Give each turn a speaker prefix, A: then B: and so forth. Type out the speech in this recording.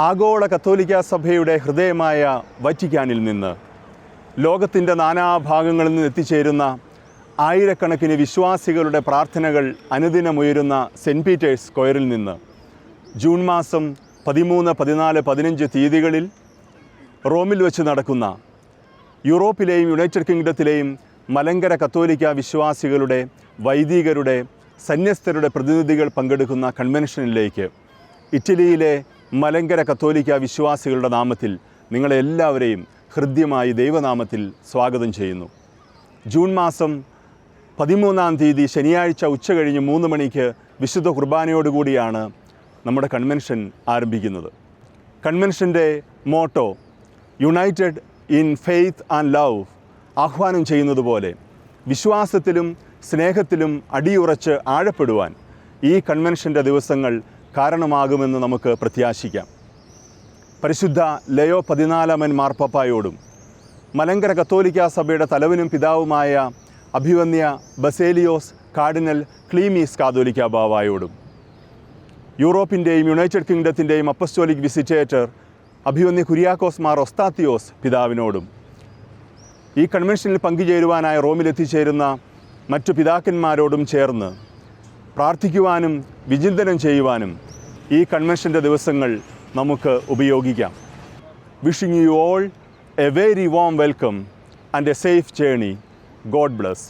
A: ആഗോള കത്തോലിക്ക സഭയുടെ ഹൃദയമായ വറ്റിക്കാനിൽ നിന്ന് ലോകത്തിൻ്റെ നാനാഭാഗങ്ങളിൽ നിന്ന് എത്തിച്ചേരുന്ന ആയിരക്കണക്കിന് വിശ്വാസികളുടെ പ്രാർത്ഥനകൾ അനുദിനമുയരുന്ന സെൻറ്റ് പീറ്റേഴ്സ് സ്ക്വയറിൽ നിന്ന് ജൂൺ മാസം 13, 14, 15 തീയതികളിൽ റോമിൽ വെച്ച് നടക്കുന്ന യൂറോപ്പിലെയും യുണൈറ്റഡ് കിങ്ഡത്തിലെയും മലങ്കര കത്തോലിക്ക വിശ്വാസികളുടെ, വൈദികരുടെ, സന്യസ്തരുടെ പ്രതിനിധികൾ പങ്കെടുക്കുന്ന കൺവെൻഷനിലേക്ക് ഇറ്റലിയിലെ മലങ്കര കത്തോലിക്ക വിശ്വാസികളുടെ നാമത്തിൽ നിങ്ങളെല്ലാവരെയും ഹൃദ്യമായി ദൈവനാമത്തിൽ സ്വാഗതം ചെയ്യുന്നു. ജൂൺ മാസം 13-ാം തീയതി ശനിയാഴ്ച ഉച്ചകഴിഞ്ഞ് 3 മണിക്ക് വിശുദ്ധ കുർബാനയോടുകൂടിയാണ് നമ്മുടെ കൺവെൻഷൻ ആരംഭിക്കുന്നത്. കൺവെൻഷൻ്റെ motto united in faith and love ആഹ്വാനം ചെയ്യുന്നത് പോലെ വിശ്വാസത്തിലും സ്നേഹത്തിലും അടിയുറച്ച് ആഴപ്പെടുവാൻ ഈ കൺവെൻഷൻ്റെ ദിവസങ്ങൾ കാരണമാകുമെന്ന് നമുക്ക് പ്രത്യാശിക്കാം. പരിശുദ്ധ ലയോ 14 മാർപ്പാപ്പായോടും മലങ്കര കത്തോലിക്ക സഭയുടെ തലവനും പിതാവുമായ അഭിവന്യ ബസേലിയോസ് കാർഡിനൽ ക്ലീമീസ് കാതോലിക്ക ബാവായോടും യൂറോപ്പിൻ്റെയും യുണൈറ്റഡ് കിങ്ഡത്തിൻ്റെയും അപ്പസ്റ്റോലിക് വിസിറ്റേറ്റർ അഭിവന്യ കുര്യാക്കോസ് മാർ ഒസ്താത്തിയോസ് പിതാവിനോടും ഈ കൺവെൻഷനിൽ പങ്കുചേരുവാനായി റോമിലെത്തിച്ചേരുന്ന മറ്റു പിതാക്കന്മാരോടും ചേർന്ന് പ്രാർത്ഥിക്കുവാനും വിചിന്തനം ചെയ്യുവാനും ഈ കൺവെൻഷൻ്റെ ദിവസങ്ങൾ നമുക്ക് ഉപയോഗിക്കാം. Wishing you all A very warm welcome and A safe journey. God bless.